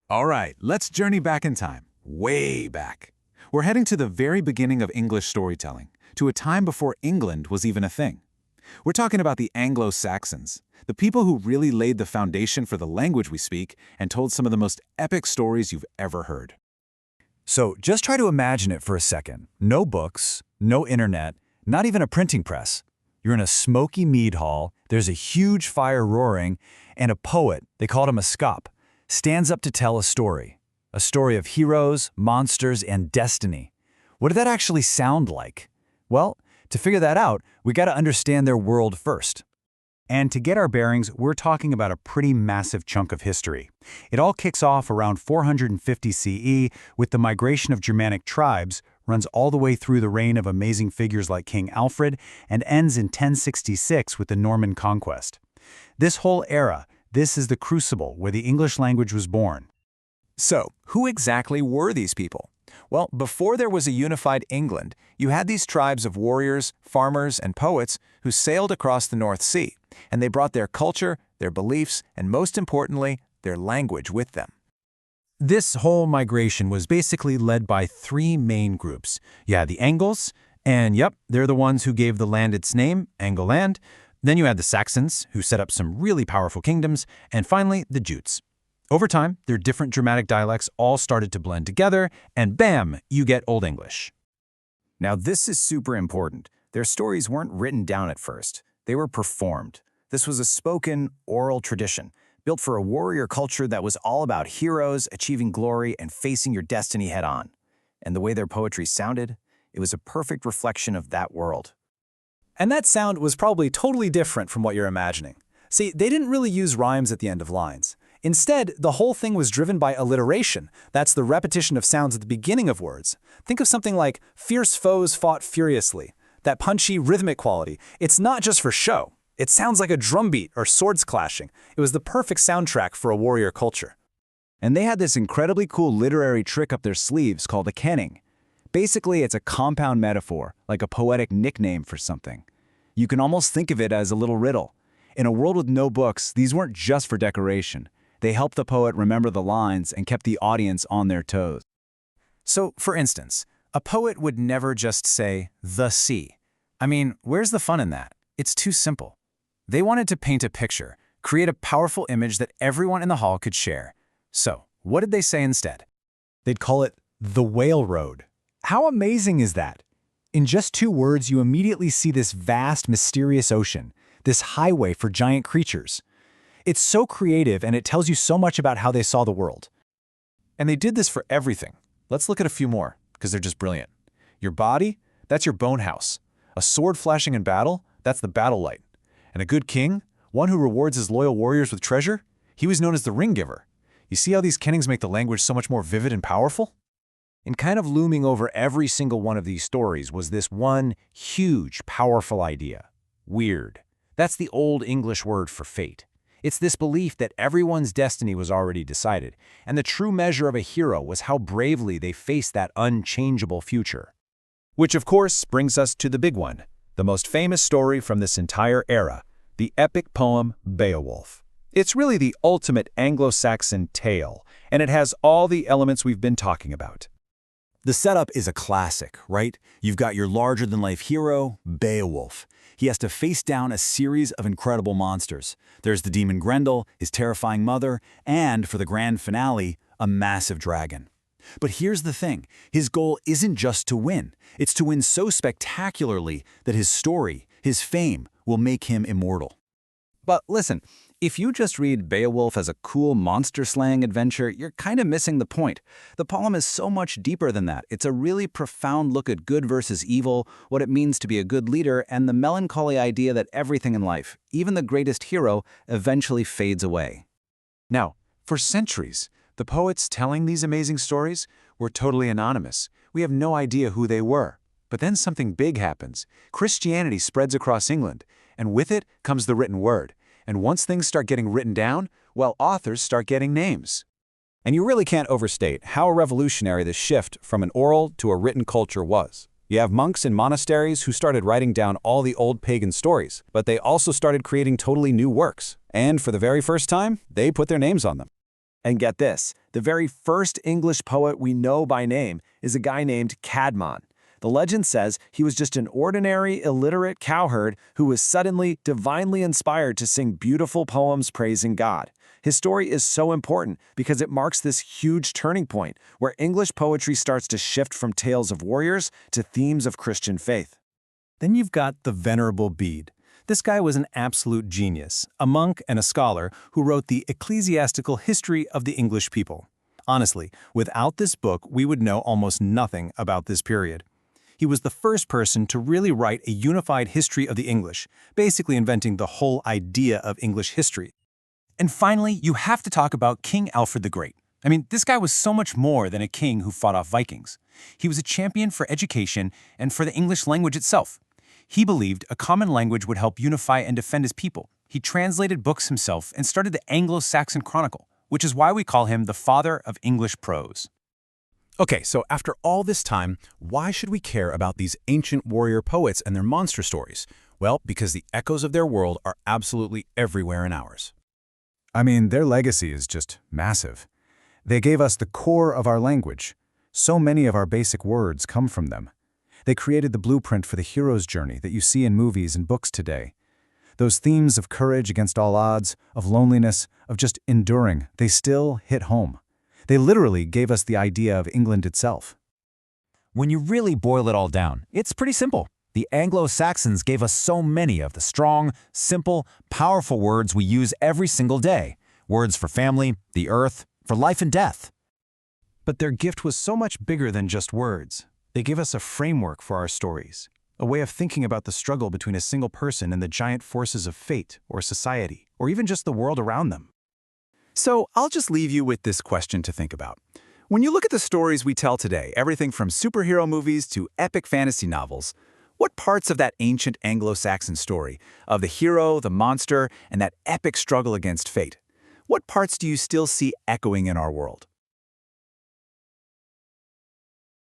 All right, let's journey back in time, way back. We're heading to the very beginning of English storytelling, to a time before England was even a thing. We're talking about the Anglo-Saxons, the people who really laid the foundation for the language we speak and told some of the most epic stories you've ever heard. So just try to imagine it for a second. No books, no internet, not even a printing press. You're in a smoky mead hall, there's a huge fire roaring, and a poet, they called him a scop, stands up to tell a story of heroes, monsters, and destiny. What did that actually sound like? Well, to figure that out, we got to understand their world first. And to get our bearings, we're talking about a pretty massive chunk of history. It all kicks off around 450 CE with the migration of Germanic tribes, runs all the way through the reign of amazing figures like King Alfred, and ends in 1066 with the Norman conquest. This whole era, this is the crucible where the English language was born. So, who exactly were these people? Well, before there was a unified England, you had these tribes of warriors, farmers, and poets who sailed across the North Sea, and they brought their culture, their beliefs, and most importantly, their language with them. This whole migration was basically led by three main groups. You had the Angles, and yep, they're the ones who gave the land its name, Angleland. Then you had the Saxons, who set up some really powerful kingdoms, and finally, the Jutes. Over time, their different dramatic dialects all started to blend together, and bam, you get Old English. Now this is super important. Their stories weren't written down at first. They were performed. This was a spoken, oral tradition, built for a warrior culture that was all about heroes, achieving glory, and facing your destiny head-on. And the way their poetry sounded, it was a perfect reflection of that world. And that sound was probably totally different from what you're imagining. See, they didn't really use rhymes at the end of lines. Instead, the whole thing was driven by alliteration. That's the repetition of sounds at the beginning of words. Think of something like fierce foes fought furiously. That punchy, rhythmic quality. It's not just for show. It sounds like a drum beat or swords clashing. It was the perfect soundtrack for a warrior culture. And they had this incredibly cool literary trick up their sleeves called a kenning. Basically, it's a compound metaphor, like a poetic nickname for something. You can almost think of it as a little riddle. In a world with no books, these weren't just for decoration. They helped the poet remember the lines and kept the audience on their toes. So, for instance, a poet would never just say, the sea. I mean, where's the fun in that? It's too simple. They wanted to paint a picture, create a powerful image that everyone in the hall could share. So, what did they say instead? They'd call it the whale road. How amazing is that? In just 2 words, you immediately see this vast, mysterious ocean, this highway for giant creatures. It's so creative, and it tells you so much about how they saw the world. And they did this for everything. Let's look at a few more, because they're just brilliant. Your body, that's your bone house. A sword flashing in battle, that's the battle light. And a good king, one who rewards his loyal warriors with treasure, he was known as the ring giver. You see how these kennings make the language so much more vivid and powerful? And kind of looming over every single one of these stories was this one huge, powerful idea. Weird. That's the Old English word for fate. It's this belief that everyone's destiny was already decided, and the true measure of a hero was how bravely they faced that unchangeable future. Which, of course, brings us to the big one, the most famous story from this entire era, the epic poem Beowulf. It's really the ultimate Anglo-Saxon tale, and it has all the elements we've been talking about. The setup is a classic, right? You've got your larger-than-life hero, Beowulf. He has to face down a series of incredible monsters. There's the demon Grendel, his terrifying mother, and, for the grand finale, a massive dragon. But here's the thing. His goal isn't just to win. It's to win so spectacularly that his story, his fame, will make him immortal. But listen, if you just read Beowulf as a cool monster slaying adventure, you're kind of missing the point. The poem is so much deeper than that. It's a really profound look at good versus evil, what it means to be a good leader, and the melancholy idea that everything in life, even the greatest hero, eventually fades away. Now, for centuries, the poets telling these amazing stories were totally anonymous. We have no idea who they were. But then something big happens. Christianity spreads across England, and with it comes the written word. And once things start getting written down, well, authors start getting names. And you really can't overstate how revolutionary this shift from an oral to a written culture was. You have monks in monasteries who started writing down all the old pagan stories, but they also started creating totally new works. And for the very first time, they put their names on them. And get this, the very first English poet we know by name is a guy named Cadmon. The legend says he was just an ordinary, illiterate cowherd who was suddenly divinely inspired to sing beautiful poems praising God. His story is so important because it marks this huge turning point where English poetry starts to shift from tales of warriors to themes of Christian faith. Then you've got the Venerable Bede. This guy was an absolute genius, a monk and a scholar who wrote the ecclesiastical history of the English people. Honestly, without this book, we would know almost nothing about this period. He was the first person to really write a unified history of the English, basically inventing the whole idea of English history. And finally, you have to talk about King Alfred the Great. I mean, this guy was so much more than a king who fought off Vikings. He was a champion for education and for the English language itself. He believed a common language would help unify and defend his people. He translated books himself and started the Anglo-Saxon Chronicle, which is why we call him the father of English prose. Okay, so after all this time, why should we care about these ancient warrior poets and their monster stories? Well, because the echoes of their world are absolutely everywhere in ours. I mean, their legacy is just massive. They gave us the core of our language. So many of our basic words come from them. They created the blueprint for the hero's journey that you see in movies and books today. Those themes of courage against all odds, of loneliness, of just enduring, they still hit home. They literally gave us the idea of England itself. When you really boil it all down, it's pretty simple. The Anglo-Saxons gave us so many of the strong, simple, powerful words we use every single day. Words for family, the earth, for life and death. But their gift was so much bigger than just words. They gave us a framework for our stories, a way of thinking about the struggle between a single person and the giant forces of fate or society, or even just the world around them. So I'll just leave you with this question to think about. When you look at the stories we tell today, everything from superhero movies to epic fantasy novels, what parts of that ancient Anglo-Saxon story, of the hero, the monster, and that epic struggle against fate, what parts do you still see echoing in our world?